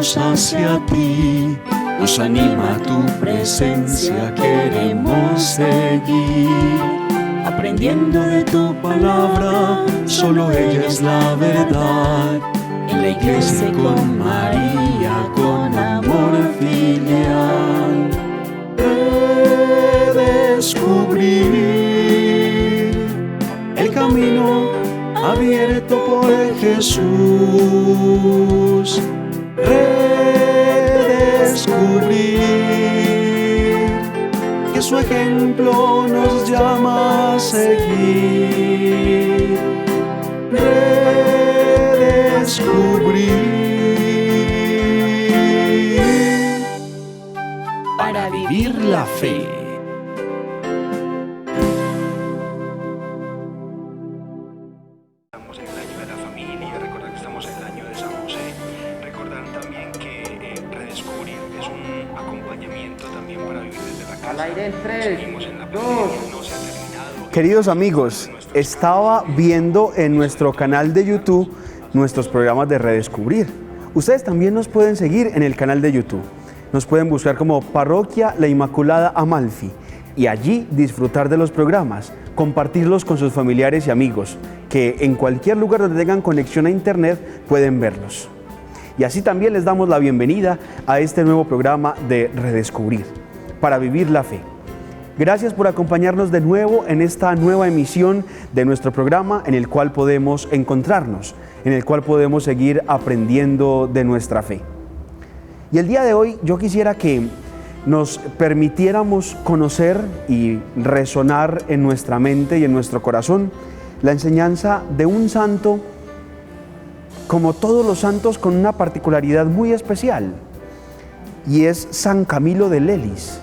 miramos hacia ti, nos anima tu presencia, queremos seguir, aprendiendo de tu palabra, solo ella es la verdad. En la iglesia con María, con amor filial, redescubrir el camino abierto por Jesús. Redescubrir que su ejemplo nos llama a seguir. Redescubrir para vivir la fe. Estamos en el año de la familia, recordar que estamos en el año de San José, recordar también que redescubrir es un acompañamiento también para vivir desde la casa. Al aire en 3, Seguimos en la 2. pandemia, no se ha terminado. Queridos amigos, estaba viendo en nuestro canal de YouTube nuestros programas de Redescubrir. Ustedes también nos pueden seguir en el canal de YouTube. Nos pueden buscar como Parroquia La Inmaculada Amalfi y allí disfrutar de los programas, compartirlos con sus familiares y amigos, que en cualquier lugar donde tengan conexión a internet pueden verlos. Y así también les damos la bienvenida a este nuevo programa de Redescubrir, para vivir la fe. Gracias por acompañarnos de nuevo en esta nueva emisión de nuestro programa en el cual podemos encontrarnos, en el cual podemos seguir aprendiendo de nuestra fe. Y el día de hoy yo quisiera que nos permitiéramos conocer y resonar en nuestra mente y en nuestro corazón la enseñanza de un santo, como todos los santos, con una particularidad muy especial, y es San Camilo de Lelis.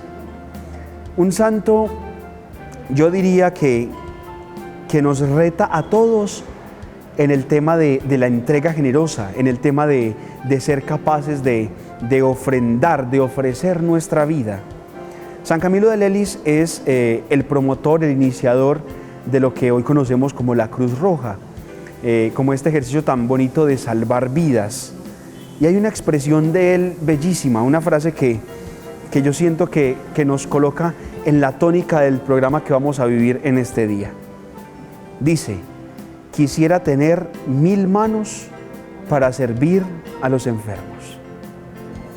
Un santo, yo diría que nos reta a todos en el tema de la entrega generosa, en el tema de ser capaces de ofrendar, de ofrecer nuestra vida. San Camilo de Lelis es el promotor, el iniciador de lo que hoy conocemos como la Cruz Roja, como este ejercicio tan bonito de salvar vidas. Y hay una expresión de él bellísima, una frase que yo siento que nos coloca en la tónica del programa que vamos a vivir en este día. Dice: quisiera tener 1000 manos para servir a los enfermos.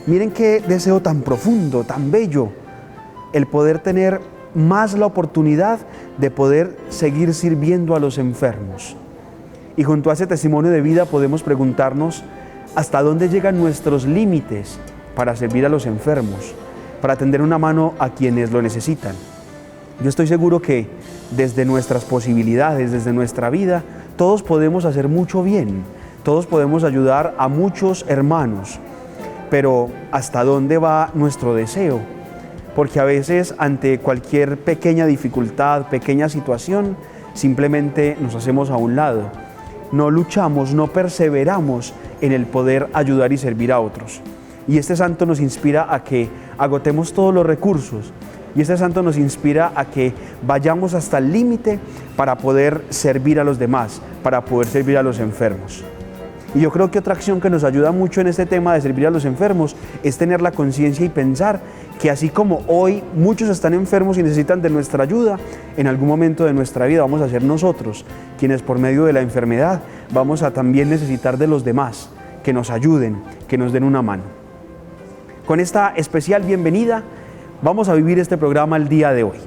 Miren qué deseo tan profundo, tan bello, el poder tener más la oportunidad de poder seguir sirviendo a los enfermos. Y junto a ese testimonio de vida podemos preguntarnos hasta dónde llegan nuestros límites para servir a los enfermos, para tender una mano a quienes lo necesitan. Yo estoy seguro que desde nuestras posibilidades, desde nuestra vida, todos podemos hacer mucho bien, todos podemos ayudar a muchos hermanos, pero ¿hasta dónde va nuestro deseo? Porque a veces ante cualquier pequeña dificultad, pequeña situación, simplemente nos hacemos a un lado. No luchamos, no perseveramos en el poder ayudar y servir a otros. Y este santo nos inspira a que agotemos todos los recursos. Y este santo nos inspira a que vayamos hasta el límite para poder servir a los demás, para poder servir a los enfermos. Y yo creo que otra acción que nos ayuda mucho en este tema de servir a los enfermos es tener la conciencia y pensar que así como hoy muchos están enfermos y necesitan de nuestra ayuda, en algún momento de nuestra vida vamos a ser nosotros quienes por medio de la enfermedad vamos a también necesitar de los demás, que nos ayuden, que nos den una mano. Con esta especial bienvenida vamos a vivir este programa el día de hoy.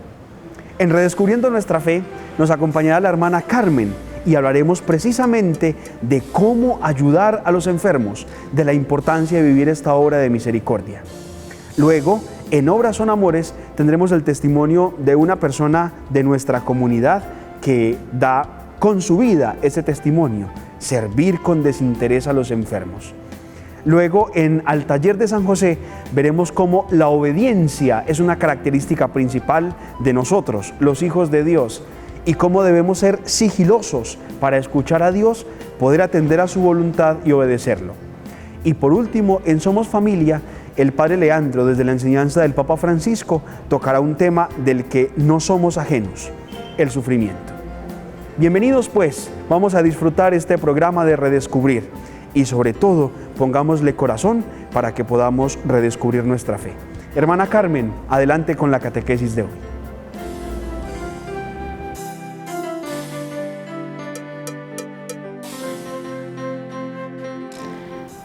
En Redescubriendo Nuestra Fe nos acompañará la hermana Carmen y hablaremos precisamente de cómo ayudar a los enfermos, de la importancia de vivir esta obra de misericordia. Luego, en Obras son Amores, tendremos el testimonio de una persona de nuestra comunidad que da con su vida ese testimonio, servir con desinterés a los enfermos. Luego, en Al Taller de San José, veremos cómo la obediencia es una característica principal de nosotros, los hijos de Dios, y cómo debemos ser sigilosos para escuchar a Dios, poder atender a su voluntad y obedecerlo. Y por último, en Somos Familia, el Padre Leandro, desde la enseñanza del Papa Francisco, tocará un tema del que no somos ajenos, el sufrimiento. Bienvenidos pues, vamos a disfrutar este programa de Redescubrir y sobre todo pongámosle corazón para que podamos redescubrir nuestra fe. Hermana Carmen, adelante con la catequesis de hoy.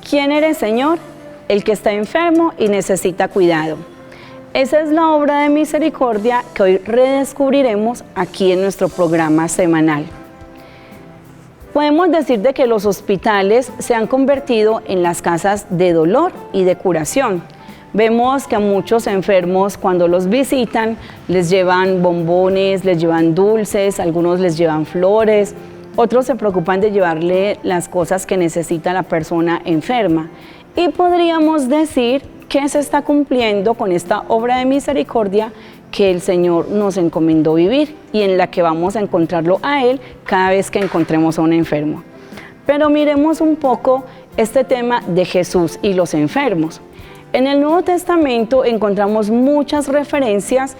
¿Quién eres, Señor? El que está enfermo y necesita cuidado. Esa es la obra de misericordia que hoy redescubriremos aquí en nuestro programa semanal. Podemos decir de que los hospitales se han convertido en las casas de dolor y de curación. Vemos que a muchos enfermos, cuando los visitan, les llevan bombones, les llevan dulces, algunos les llevan flores, otros se preocupan de llevarle las cosas que necesita la persona enferma. Y podríamos decir que se está cumpliendo con esta obra de misericordia que el Señor nos encomendó vivir y en la que vamos a encontrarlo a Él cada vez que encontremos a un enfermo. Pero miremos un poco este tema de Jesús y los enfermos. En el Nuevo Testamento encontramos muchas referencias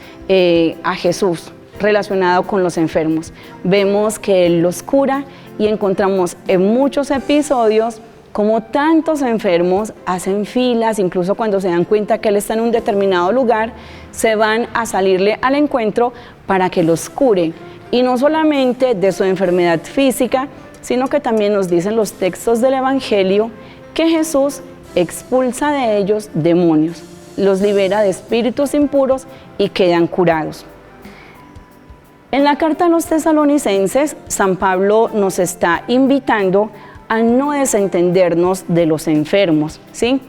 a Jesús relacionado con los enfermos. Vemos que Él los cura y encontramos en muchos episodios como tantos enfermos hacen filas, incluso cuando se dan cuenta que Él está en un determinado lugar, se van a salirle al encuentro para que los cure. Y no solamente de su enfermedad física, sino que también nos dicen los textos del Evangelio que Jesús expulsa de ellos demonios, los libera de espíritus impuros y quedan curados. En la carta a los Tesalonicenses, San Pablo nos está invitando a no desentendernos de los enfermos, ¿sí?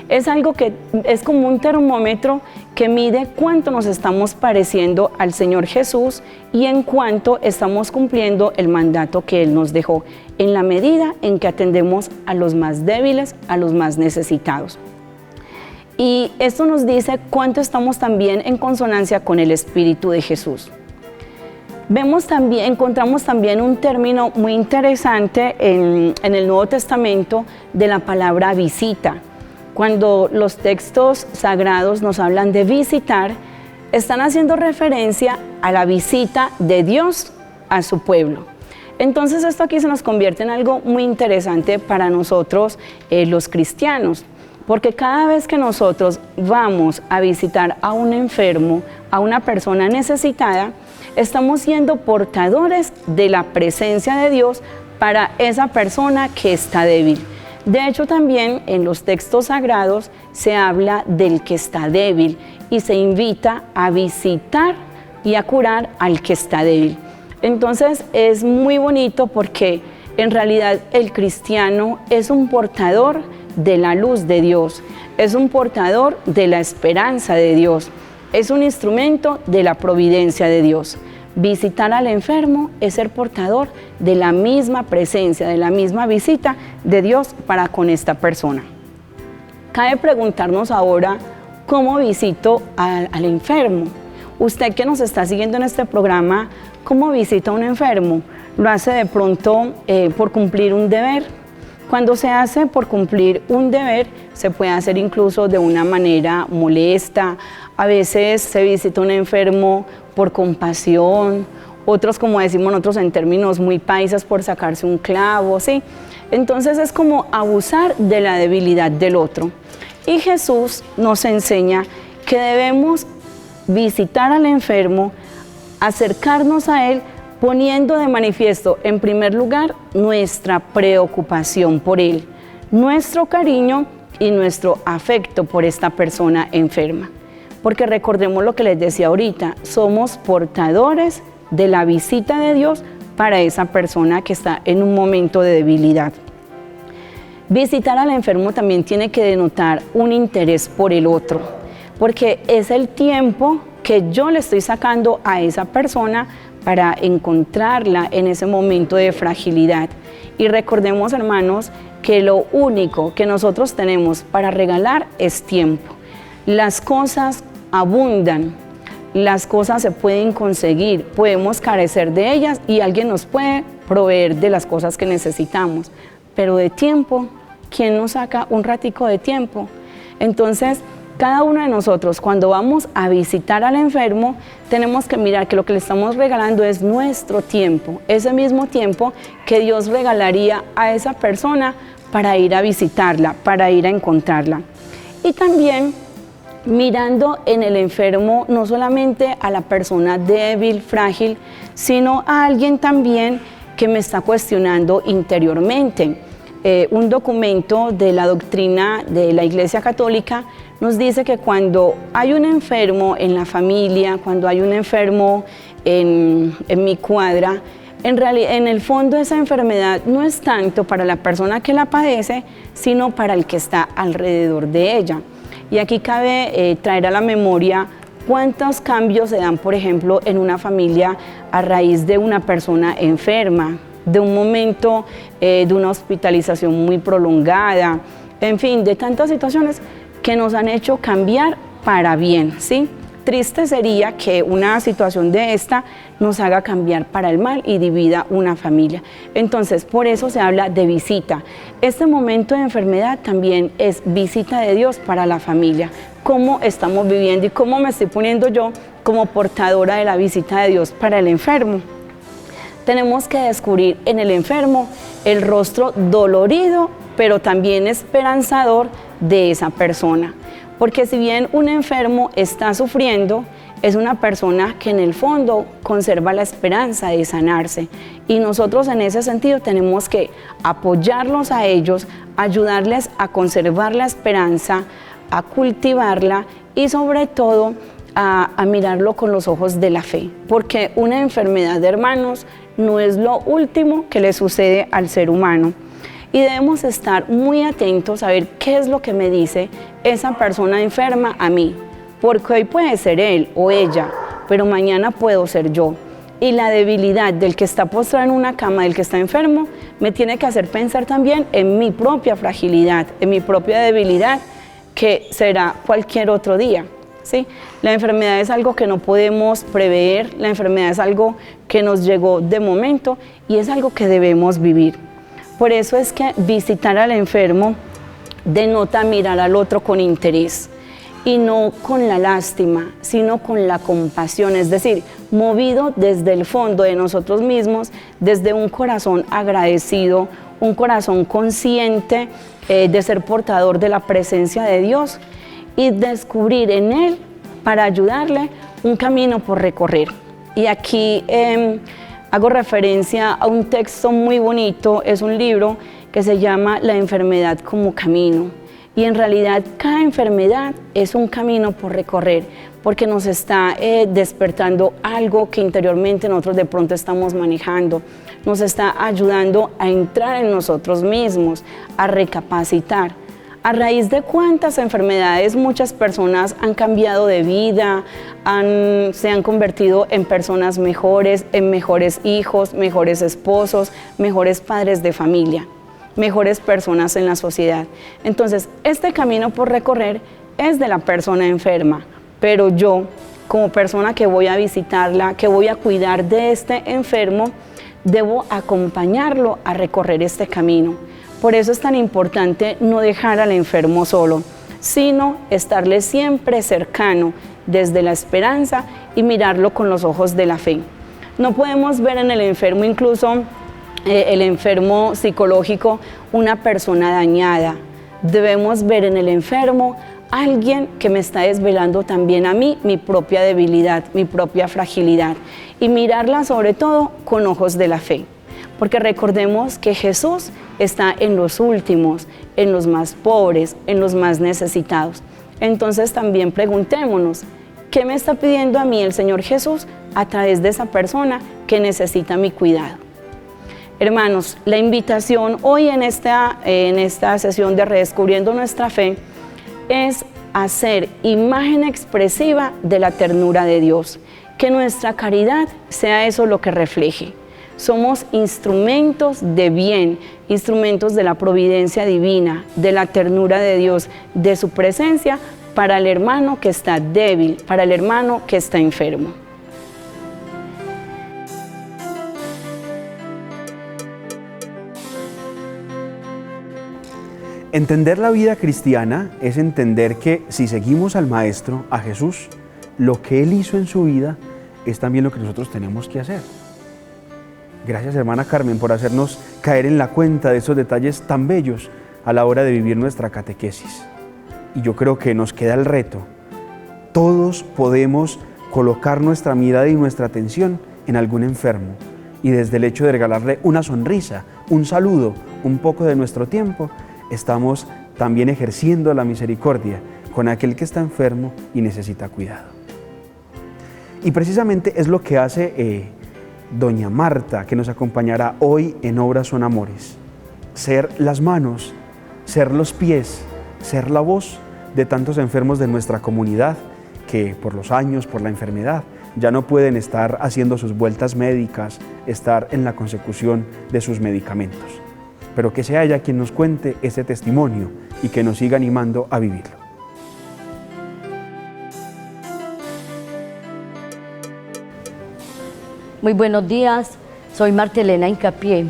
Es algo que es como un termómetro que mide cuánto nos estamos pareciendo al Señor Jesús y en cuánto estamos cumpliendo el mandato que Él nos dejó, en la medida en que atendemos a los más débiles, a los más necesitados. Y esto nos dice cuánto estamos también en consonancia con el Espíritu de Jesús. Encontramos también un término muy interesante en el Nuevo Testamento de la palabra visita. Cuando los textos sagrados nos hablan de visitar, están haciendo referencia a la visita de Dios a su pueblo. Entonces esto aquí se nos convierte en algo muy interesante para nosotros los cristianos, porque cada vez que nosotros vamos a visitar a un enfermo, a una persona necesitada, estamos siendo portadores de la presencia de Dios para esa persona que está débil. De hecho, también en los textos sagrados se habla del que está débil y se invita a visitar y a curar al que está débil. Entonces es muy bonito porque en realidad el cristiano es un portador de la luz de Dios, es un portador de la esperanza de Dios, es un instrumento de la providencia de Dios. Visitar al enfermo es ser portador de la misma presencia, de la misma visita de Dios para con esta persona. Cabe preguntarnos ahora, ¿cómo visito al enfermo? Usted que nos está siguiendo en este programa, ¿cómo visita a un enfermo? ¿Lo hace de pronto por cumplir un deber? Cuando se hace por cumplir un deber, se puede hacer incluso de una manera molesta. A veces se visita a un enfermo por compasión, otros, como decimos nosotros en términos muy paisas, por sacarse un clavo, ¿sí? Entonces es como abusar de la debilidad del otro. Y Jesús nos enseña que debemos visitar al enfermo, acercarnos a él, poniendo de manifiesto, en primer lugar, nuestra preocupación por él, nuestro cariño y nuestro afecto por esta persona enferma. Porque recordemos lo que les decía ahorita, somos portadores de la visita de Dios para esa persona que está en un momento de debilidad. Visitar al enfermo también tiene que denotar un interés por el otro, porque es el tiempo que yo le estoy sacando a esa persona para encontrarla en ese momento de fragilidad. Y recordemos, hermanos, que lo único que nosotros tenemos para regalar es tiempo. Las cosas abundan, las cosas se pueden conseguir, podemos carecer de ellas y alguien nos puede proveer de las cosas que necesitamos, pero de tiempo, ¿quién nos saca un ratico de tiempo? Entonces, cada uno de nosotros, cuando vamos a visitar al enfermo, tenemos que mirar que lo que le estamos regalando es nuestro tiempo, ese mismo tiempo que Dios regalaría a esa persona para ir a visitarla, para ir a encontrarla. Y también mirando en el enfermo no solamente a la persona débil, frágil, sino a alguien también que me está cuestionando interiormente. Un documento de la doctrina de la Iglesia Católica nos dice que cuando hay un enfermo en la familia, cuando hay un enfermo en mi cuadra, en el fondo esa enfermedad no es tanto para la persona que la padece, sino para el que está alrededor de ella. Y aquí cabe traer a la memoria cuántos cambios se dan, por ejemplo, en una familia a raíz de una persona enferma, de un momento de una hospitalización muy prolongada, en fin, de tantas situaciones que nos han hecho cambiar para bien, ¿sí? Triste sería que una situación de esta nos haga cambiar para el mal y divida una familia. Entonces, por eso se habla de visita. Este momento de enfermedad también es visita de Dios para la familia. Cómo estamos viviendo y cómo me estoy poniendo yo como portadora de la visita de Dios para el enfermo. Tenemos que descubrir en el enfermo el rostro dolorido, pero también esperanzador de esa persona. Porque si bien un enfermo está sufriendo, es una persona que en el fondo conserva la esperanza de sanarse. Y nosotros en ese sentido tenemos que apoyarlos a ellos, ayudarles a conservar la esperanza, a cultivarla y sobre todo a mirarlo con los ojos de la fe. Porque una enfermedad, hermanos, no es lo último que le sucede al ser humano. Y debemos estar muy atentos a ver qué es lo que me dice esa persona enferma a mí. Porque hoy puede ser él o ella, pero mañana puedo ser yo. Y la debilidad del que está postrado en una cama, del que está enfermo, me tiene que hacer pensar también en mi propia fragilidad, en mi propia debilidad, que será cualquier otro día. ¿Sí? La enfermedad es algo que no podemos prever, la enfermedad es algo que nos llegó de momento y es algo que debemos vivir. Por eso es que visitar al enfermo denota mirar al otro con interés y no con la lástima, sino con la compasión, es decir, movido desde el fondo de nosotros mismos, desde un corazón agradecido, un corazón consciente de ser portador de la presencia de Dios y descubrir en Él, para ayudarle, un camino por recorrer. Y aquí hago referencia a un texto muy bonito, es un libro que se llama La enfermedad como camino. Y en realidad cada enfermedad es un camino por recorrer, porque nos está despertando algo que interiormente nosotros de pronto estamos manejando. Nos está ayudando a entrar en nosotros mismos, a recapacitar. A raíz de cuántas enfermedades muchas personas han cambiado de vida, se han convertido en personas mejores, en mejores hijos, mejores esposos, mejores padres de familia, mejores personas en la sociedad. Entonces, este camino por recorrer es de la persona enferma, pero yo, como persona que voy a visitarla, que voy a cuidar de este enfermo, debo acompañarlo a recorrer este camino. Por eso es tan importante no dejar al enfermo solo, sino estarle siempre cercano desde la esperanza y mirarlo con los ojos de la fe. No podemos ver en el enfermo, incluso el enfermo psicológico, una persona dañada. Debemos ver en el enfermo alguien que me está desvelando también a mí mi propia debilidad, mi propia fragilidad, y mirarla sobre todo con ojos de la fe. Porque recordemos que Jesús está en los últimos, en los más pobres, en los más necesitados. Entonces también preguntémonos, ¿qué me está pidiendo a mí el Señor Jesús a través de esa persona que necesita mi cuidado? Hermanos, la invitación hoy en esta sesión de Redescubriendo Nuestra Fe es hacer imagen expresiva de la ternura de Dios. Que nuestra caridad sea eso lo que refleje. Somos instrumentos de bien, instrumentos de la providencia divina, de la ternura de Dios, de su presencia para el hermano que está débil, para el hermano que está enfermo. Entender la vida cristiana es entender que si seguimos al Maestro, a Jesús, lo que Él hizo en su vida es también lo que nosotros tenemos que hacer. Gracias, hermana Carmen, por hacernos caer en la cuenta de esos detalles tan bellos a la hora de vivir nuestra catequesis. y yo creo que nos queda el reto. Todos podemos colocar nuestra mirada y nuestra atención en algún enfermo y desde el hecho de regalarle una sonrisa, un saludo, un poco de nuestro tiempo, estamos también ejerciendo la misericordia con aquel que está enfermo y necesita cuidado. Y precisamente es lo que hace doña Marta, que nos acompañará hoy en Obras Son Amores. Ser las manos, ser los pies, ser la voz de tantos enfermos de nuestra comunidad que por los años, por la enfermedad, ya no pueden estar haciendo sus vueltas médicas, estar en la consecución de sus medicamentos. Pero que sea ella quien nos cuente ese testimonio y que nos siga animando a vivirlo. Muy buenos días, soy Martelena Incapié.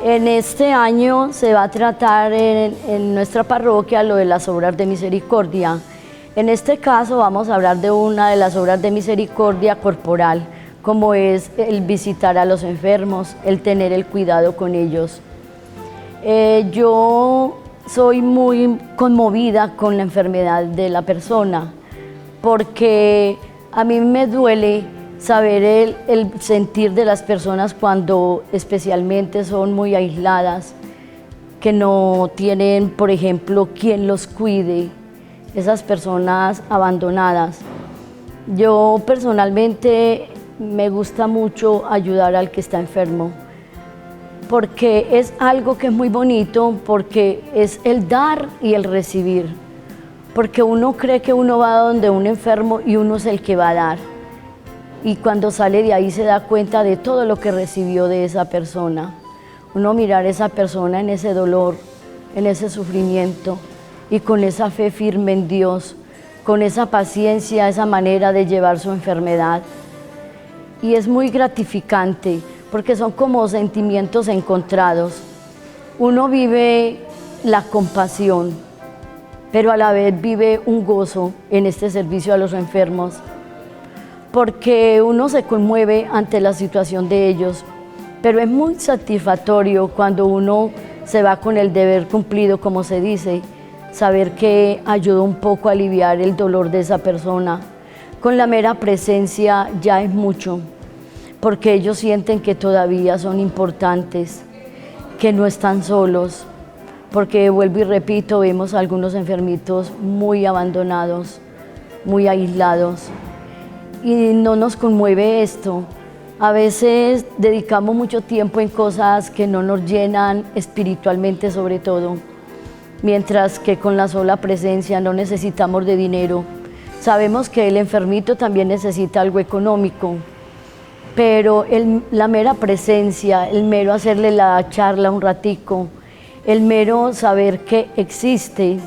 En este año se va a tratar en nuestra parroquia lo de las obras de misericordia. En este caso vamos a hablar de una de las obras de misericordia corporal, como es el visitar a los enfermos, el tener el cuidado con ellos. Yo soy muy conmovida con la enfermedad de la persona, porque a mí me duele saber el sentir de las personas cuando especialmente son muy aisladas, que no tienen, por ejemplo, quien los cuide, esas personas abandonadas. Yo personalmente me gusta mucho ayudar al que está enfermo, porque es algo que es muy bonito, porque es el dar y el recibir, porque uno cree que uno va donde un enfermo y uno es el que va a dar. Y cuando sale de ahí se da cuenta de todo lo que recibió de esa persona. Uno mirar a esa persona en ese dolor, en ese sufrimiento y con esa fe firme en Dios, con esa paciencia, esa manera de llevar su enfermedad. Y es muy gratificante porque son como sentimientos encontrados. Uno vive la compasión, pero a la vez vive un gozo en este servicio a los enfermos, porque uno se conmueve ante la situación de ellos, pero es muy satisfactorio cuando uno se va con el deber cumplido, como se dice, saber que ayuda un poco a aliviar el dolor de esa persona. Con la mera presencia ya es mucho, porque ellos sienten que todavía son importantes, que no están solos, porque vuelvo y repito, vemos a algunos enfermitos muy abandonados, muy aislados. Y no nos conmueve esto. A veces dedicamos mucho tiempo en cosas que no nos llenan espiritualmente, sobre todo, mientras que con la sola presencia no necesitamos de dinero. Sabemos que el enfermito también necesita algo económico, pero la mera presencia, el mero hacerle la charla un ratico, el mero saber que existe.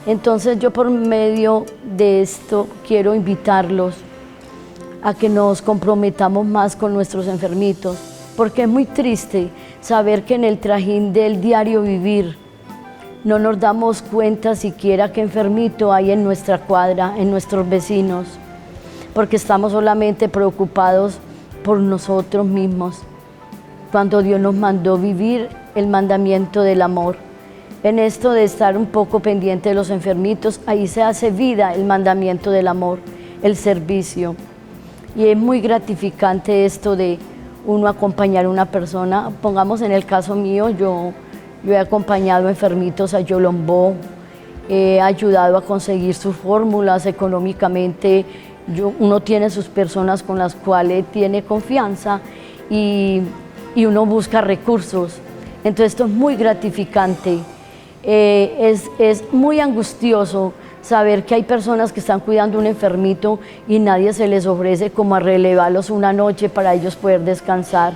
Entonces yo por medio de esto quiero invitarlos a que nos comprometamos más con nuestros enfermitos, porque es muy triste saber que en el trajín del diario vivir no nos damos cuenta siquiera qué enfermito hay en nuestra cuadra, en nuestros vecinos, porque estamos solamente preocupados por nosotros mismos, cuando Dios nos mandó vivir el mandamiento del amor. En esto de estar un poco pendiente de los enfermitos, ahí se hace vida el mandamiento del amor, el servicio. Y es muy gratificante esto de uno acompañar a una persona. Pongamos en el caso mío, yo he acompañado enfermitos a Yolombó, he ayudado a conseguir sus fórmulas económicamente. Uno tiene sus personas con las cuales tiene confianza y uno busca recursos. Entonces esto es muy gratificante. Es muy angustioso saber que hay personas que están cuidando a un enfermito y nadie se les ofrece como a relevarlos una noche para ellos poder descansar,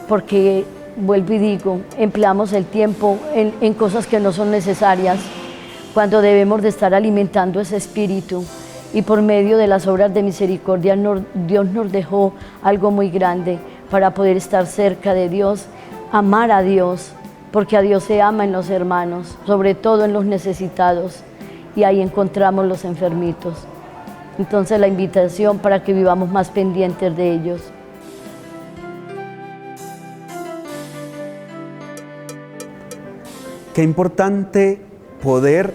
porque, vuelvo y digo, empleamos el tiempo en cosas que no son necesarias, cuando debemos de estar alimentando ese espíritu. Y por medio de las obras de misericordia Dios nos dejó algo muy grande para poder estar cerca de Dios, amar a Dios, porque a Dios se ama en los hermanos, sobre todo en los necesitados. Y ahí encontramos los enfermitos. Entonces la invitación para que vivamos más pendientes de ellos. Qué importante poder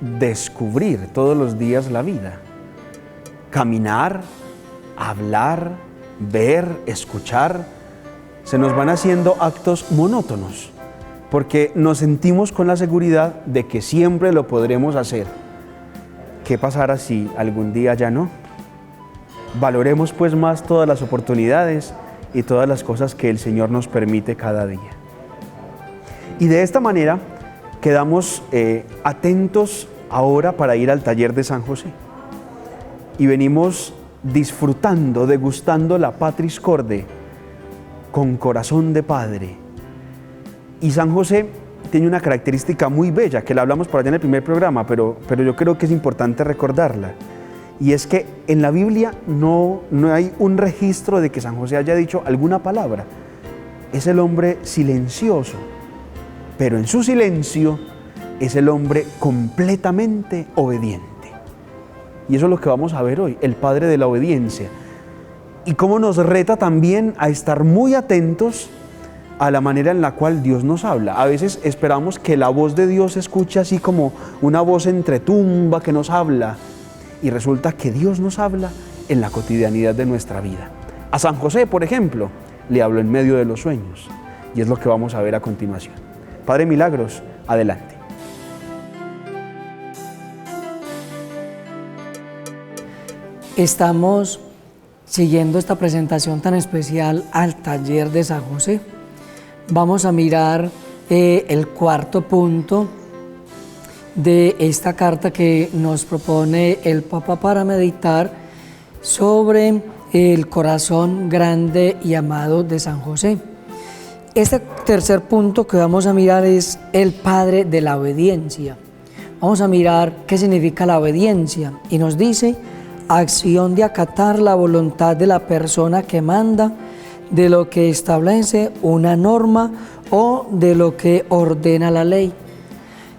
descubrir todos los días la vida. Caminar, hablar, ver, escuchar, se nos van haciendo actos monótonos, porque nos sentimos con la seguridad de que siempre lo podremos hacer. ¿Qué pasará si algún día ya no? Valoremos pues más todas las oportunidades y todas las cosas que el Señor nos permite cada día. Y de esta manera quedamos atentos ahora para ir al taller de San José. Y venimos disfrutando, degustando la Patris Corde con corazón de padre. Y San José tiene una característica muy bella, que la hablamos por allá en el primer programa, pero yo creo que es importante recordarla. Y es que en la Biblia no hay un registro de que San José haya dicho alguna palabra. Es el hombre silencioso, pero en su silencio es el hombre completamente obediente. Y eso es lo que vamos a ver hoy, el Padre de la obediencia. Y cómo nos reta también a estar muy atentos a la manera en la cual Dios nos habla. A veces esperamos que la voz de Dios se escuche así como una voz entretumba que nos habla, y resulta que Dios nos habla en la cotidianidad de nuestra vida. A San José, por ejemplo, le habló en medio de los sueños, y es lo que vamos a ver a continuación. Padre Milagros, adelante. Estamos siguiendo esta presentación tan especial al taller de San José. Vamos a mirar el cuarto punto de esta carta que nos propone el Papa para meditar sobre el corazón grande y amado de San José. Este tercer punto que vamos a mirar es el Padre de la obediencia. Vamos a mirar qué significa la obediencia y nos dice: acción de acatar la voluntad de la persona que manda, de lo que establece una norma o de lo que ordena la ley.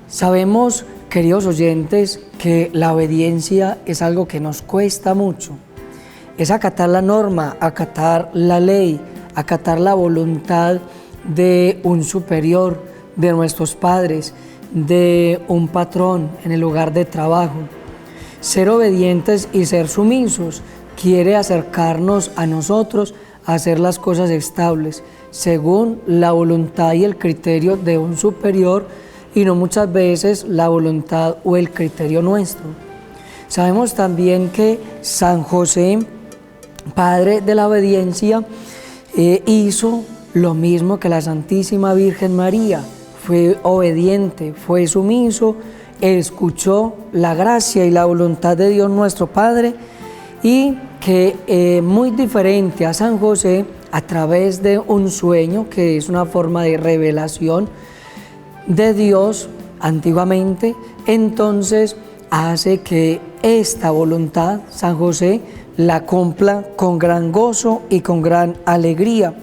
Sabemos, queridos oyentes, que la obediencia es algo que nos cuesta mucho. Es acatar la norma, acatar la ley, acatar la voluntad de un superior, de nuestros padres, de un patrón en el lugar de trabajo. Ser obedientes y ser sumisos quiere acercarnos a nosotros a hacer las cosas estables, según la voluntad y el criterio de un superior, y no muchas veces la voluntad o el criterio nuestro. Sabemos también que San José, Padre de la obediencia, hizo lo mismo que la Santísima Virgen María. Fue obediente, fue sumiso, escuchó la gracia y la voluntad de Dios nuestro Padre, y que muy diferente a San José, a través de un sueño, que es una forma de revelación de Dios antiguamente, entonces hace que esta voluntad San José la cumpla con gran gozo y con gran alegría.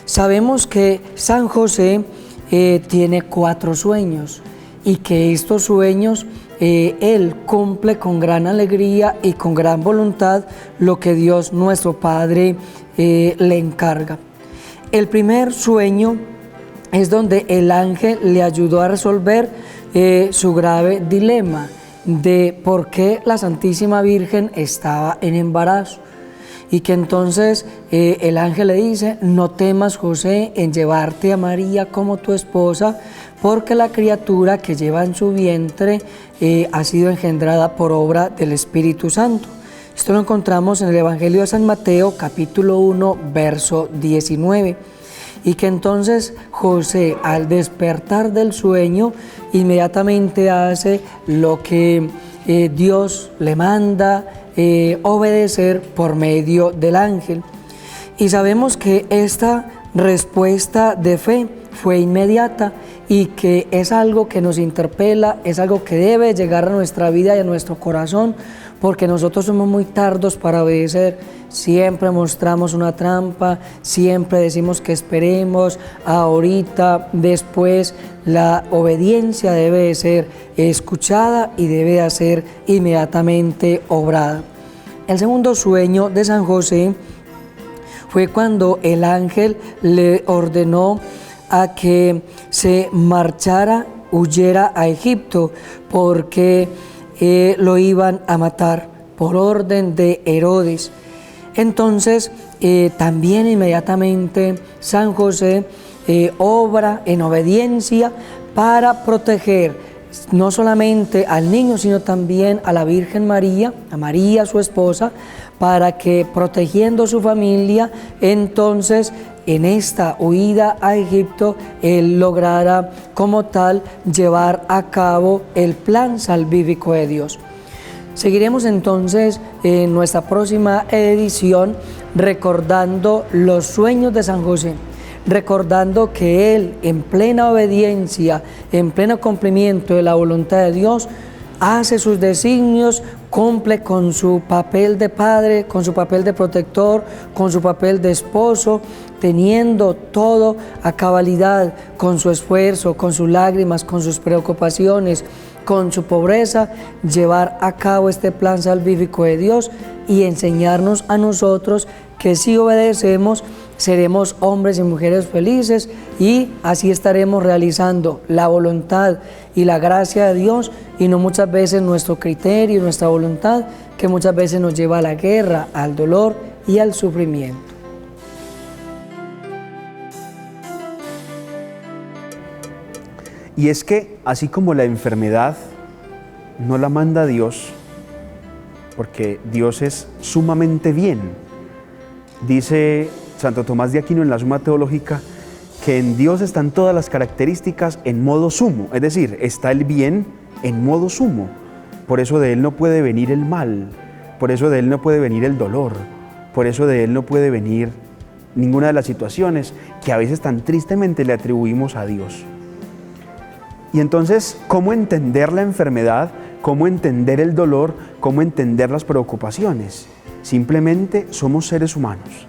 Sabemos que San José tiene 4 sueños, y que estos sueños él cumple con gran alegría y con gran voluntad lo que Dios nuestro Padre le encarga. El primer sueño es donde el ángel le ayudó a resolver su grave dilema de por qué la Santísima Virgen estaba en embarazo, y que entonces el ángel le dice: no temas, José, en llevarte a María como tu esposa, porque la criatura que lleva en su vientre ha sido engendrada por obra del Espíritu Santo. Esto lo encontramos en el Evangelio de San Mateo, capítulo 1, verso 19. Y que entonces José, al despertar del sueño, inmediatamente hace lo que Dios le manda, obedecer por medio del ángel. Y sabemos que esta respuesta de fe fue inmediata, y que es algo que nos interpela, es algo que debe llegar a nuestra vida y a nuestro corazón, porque nosotros somos muy tardos para obedecer. Siempre mostramos una trampa, siempre decimos que esperemos, ahorita, después. La obediencia debe de ser escuchada y debe de ser inmediatamente obrada. El segundo sueño de San José fue cuando el ángel le ordenó a que se marchara huyera a Egipto porque lo iban a matar por orden de Herodes. Entonces, también inmediatamente San José obra en obediencia para proteger no solamente al niño, sino también a la Virgen María, a María su esposa, para que protegiendo su familia, entonces en esta huida a Egipto, él lograra como tal llevar a cabo el plan salvífico de Dios. Seguiremos entonces en nuestra próxima edición recordando los sueños de San José, recordando que él en plena obediencia, en pleno cumplimiento de la voluntad de Dios, hace sus designios, cumple con su papel de padre, con su papel de protector, con su papel de esposo, teniendo todo a cabalidad, con su esfuerzo, con sus lágrimas, con sus preocupaciones, con su pobreza, llevar a cabo este plan salvífico de Dios y enseñarnos a nosotros que si obedecemos, seremos hombres y mujeres felices y así estaremos realizando la voluntad y la gracia de Dios y no muchas veces nuestro criterio, nuestra voluntad, que muchas veces nos lleva a la guerra, al dolor y al sufrimiento. Y es que así como la enfermedad no la manda Dios, porque Dios es sumamente bien, dice Santo Tomás de Aquino en la Suma Teológica, que en Dios están todas las características en modo sumo, es decir, está el bien en modo sumo. Por eso de Él no puede venir el mal, por eso de Él no puede venir el dolor, por eso de Él no puede venir ninguna de las situaciones que a veces tan tristemente le atribuimos a Dios. Y entonces, ¿cómo entender la enfermedad? ¿Cómo entender el dolor? ¿Cómo entender las preocupaciones? Simplemente somos seres humanos.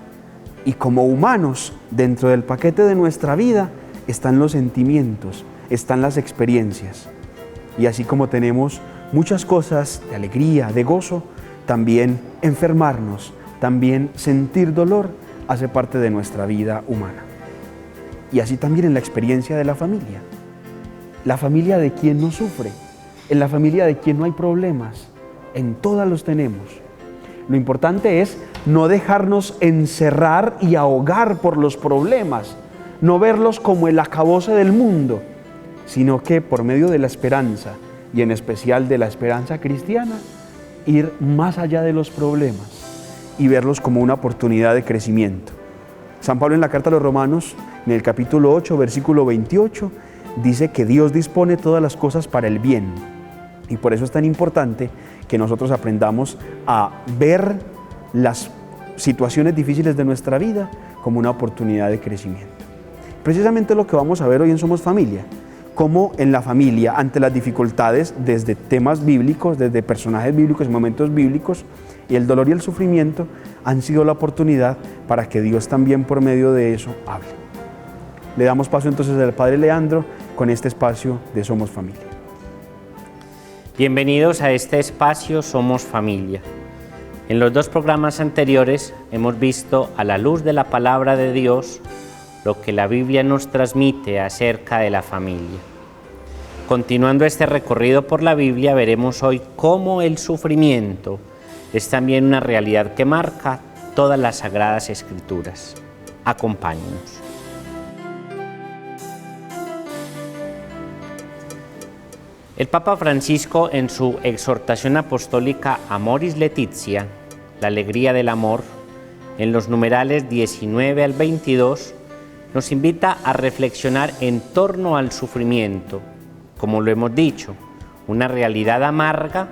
Y como humanos, dentro del paquete de nuestra vida, están los sentimientos, están las experiencias. Y así como tenemos muchas cosas de alegría, de gozo, también enfermarnos, también sentir dolor, hace parte de nuestra vida humana. Y así también en la experiencia de la familia. La familia de quien no sufre, en la familia de quien no hay problemas, en todas los tenemos. Lo importante es no dejarnos encerrar y ahogar por los problemas, no verlos como el acabose del mundo, sino que por medio de la esperanza, y en especial de la esperanza cristiana, ir más allá de los problemas y verlos como una oportunidad de crecimiento. San Pablo en la carta a los Romanos, en el capítulo 8, versículo 28, dice que Dios dispone todas las cosas para el bien. Y por eso es tan importante que nosotros aprendamos a ver las situaciones difíciles de nuestra vida como una oportunidad de crecimiento. Precisamente lo que vamos a ver hoy en Somos Familia, cómo en la familia, ante las dificultades, desde temas bíblicos, desde personajes bíblicos y momentos bíblicos, y el dolor y el sufrimiento han sido la oportunidad para que Dios también por medio de eso hable. Le damos paso entonces al Padre Leandro con este espacio de Somos Familia. Bienvenidos a este espacio Somos Familia. En los dos programas anteriores hemos visto a la luz de la palabra de Dios lo que la Biblia nos transmite acerca de la familia. Continuando este recorrido por la Biblia, veremos hoy cómo el sufrimiento es también una realidad que marca todas las Sagradas Escrituras. Acompáñenos. El Papa Francisco, en su exhortación apostólica Amoris Laetitia, la alegría del amor, en los numerales 19 al 22, nos invita a reflexionar en torno al sufrimiento, como lo hemos dicho, una realidad amarga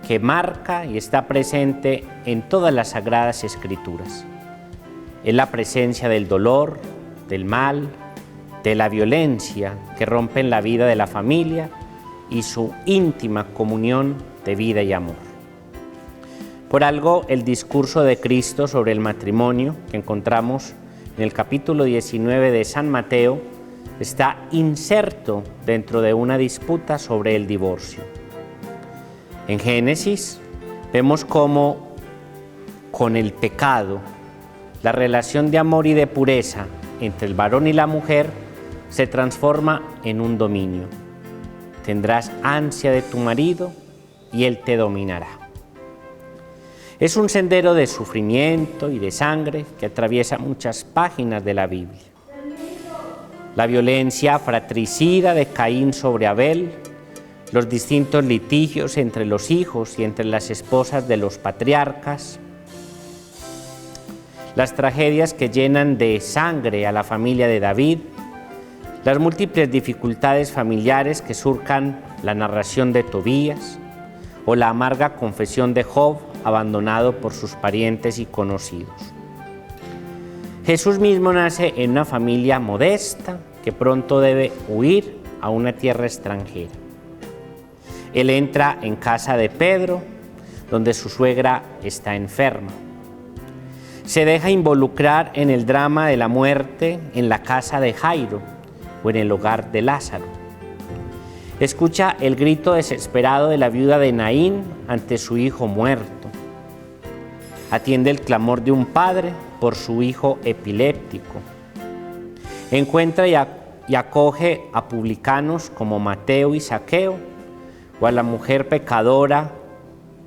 que marca y está presente en todas las Sagradas Escrituras. Es la presencia del dolor, del mal, de la violencia que rompen la vida de la familia y su íntima comunión de vida y amor. Por algo, el discurso de Cristo sobre el matrimonio que encontramos en el capítulo 19 de San Mateo está inserto dentro de una disputa sobre el divorcio. En Génesis vemos cómo con el pecado, la relación de amor y de pureza entre el varón y la mujer se transforma en un dominio. tendrás ansia de tu marido y él te dominará. Es un sendero de sufrimiento y de sangre que atraviesa muchas páginas de la Biblia. La violencia fratricida de Caín sobre Abel, los distintos litigios entre los hijos y entre las esposas de los patriarcas, las tragedias que llenan de sangre a la familia de David, las múltiples dificultades familiares que surcan la narración de Tobías o la amarga confesión de Job, abandonado por sus parientes y conocidos. Jesús mismo nace en una familia modesta que pronto debe huir a una tierra extranjera. Él entra en casa de Pedro, donde su suegra está enferma. Se deja involucrar en el drama de la muerte en la casa de Jairo o en el hogar de Lázaro. Escucha el grito desesperado de la viuda de Naín ante su hijo muerto. Atiende el clamor de un padre por su hijo epiléptico. Encuentra y acoge a publicanos como Mateo y Zaqueo, o a la mujer pecadora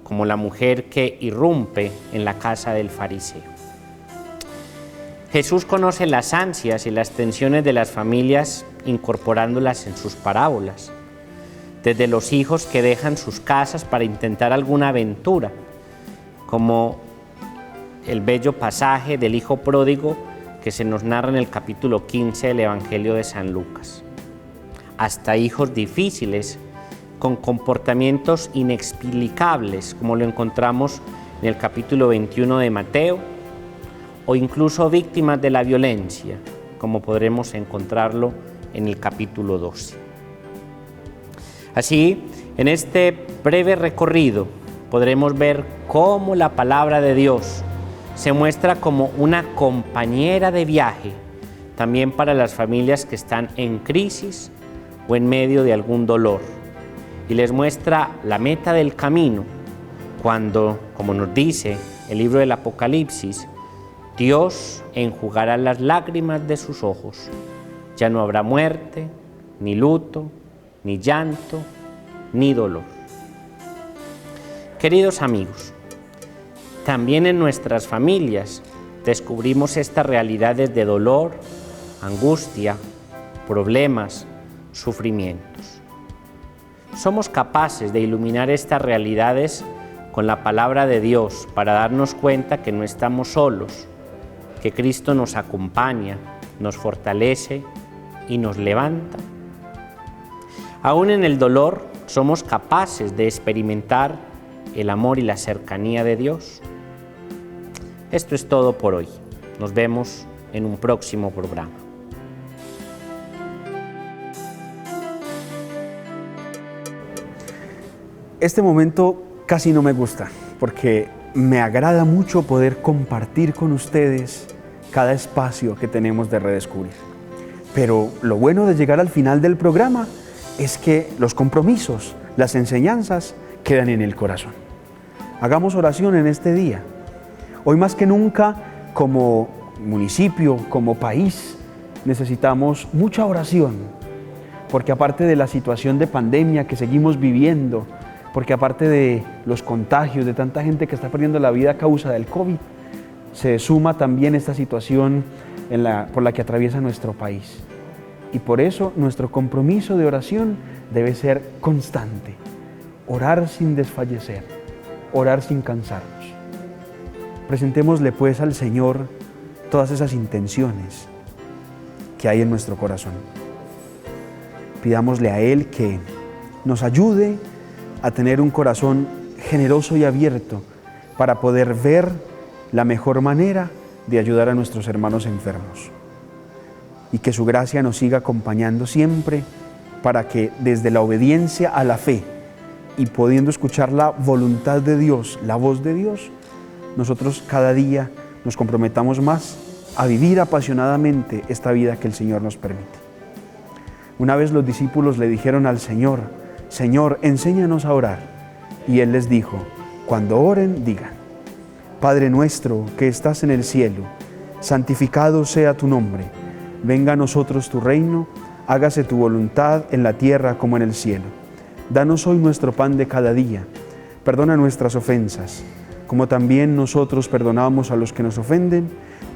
como la mujer que irrumpe en la casa del fariseo. Jesús conoce las ansias y las tensiones de las familias incorporándolas en sus parábolas, desde los hijos que dejan sus casas para intentar alguna aventura, como el bello pasaje del hijo pródigo que se nos narra en el capítulo 15 del Evangelio de San Lucas, hasta hijos difíciles con comportamientos inexplicables, como lo encontramos en el capítulo 21 de Mateo, o incluso víctimas de la violencia, como podremos encontrarlo en el capítulo 12. Así, en este breve recorrido podremos ver cómo la palabra de Dios se muestra como una compañera de viaje, también para las familias que están en crisis o en medio de algún dolor, y les muestra la meta del camino, cuando, como nos dice el libro del Apocalipsis, Dios enjugará las lágrimas de sus ojos. Ya no habrá muerte, ni luto, ni llanto, ni dolor. Queridos amigos, también en nuestras familias descubrimos estas realidades de dolor, angustia, problemas, sufrimientos. Somos capaces de iluminar estas realidades con la palabra de Dios para darnos cuenta que no estamos solos, que Cristo nos acompaña, nos fortalece y nos levanta. Aún en el dolor somos capaces de experimentar el amor y la cercanía de Dios. Esto es todo por hoy. Nos vemos en un próximo programa. Este momento casi no me gusta, porque me agrada mucho poder compartir con ustedes cada espacio que tenemos de Redescubrir. Pero lo bueno de llegar al final del programa es que los compromisos, las enseñanzas quedan en el corazón. Hagamos oración en este día. Hoy más que nunca, como municipio, como país, necesitamos mucha oración, porque aparte de la situación de pandemia que seguimos viviendo, porque aparte de los contagios, de tanta gente que está perdiendo la vida a causa del COVID, se suma también esta situación por la que atraviesa nuestro país. Y por eso nuestro compromiso de oración debe ser constante. Orar sin desfallecer, orar sin cansarnos. Presentémosle pues al Señor todas esas intenciones que hay en nuestro corazón. Pidámosle a Él que nos ayude a tener un corazón generoso y abierto para poder ver la mejor manera de ayudar a nuestros hermanos enfermos. Y que su gracia nos siga acompañando siempre para que desde la obediencia a la fe y pudiendo escuchar la voluntad de Dios, la voz de Dios, nosotros cada día nos comprometamos más a vivir apasionadamente esta vida que el Señor nos permite. Una vez los discípulos le dijeron al Señor: Señor, enséñanos a orar. Y Él les dijo: cuando oren, digan: Padre nuestro que estás en el cielo, santificado sea tu nombre. Venga a nosotros tu reino, hágase tu voluntad en la tierra como en el cielo. Danos hoy nuestro pan de cada día. Perdona nuestras ofensas, como también nosotros perdonamos a los que nos ofenden.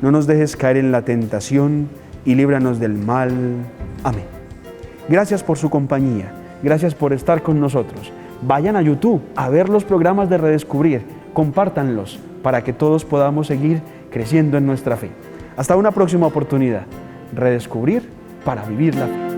No nos dejes caer en la tentación y líbranos del mal. Amén. Gracias por su compañía. Gracias por estar con nosotros. Vayan a YouTube a ver los programas de Redescubrir. Compártanlos para que todos podamos seguir creciendo en nuestra fe. Hasta una próxima oportunidad. Redescubrir para vivir la fe.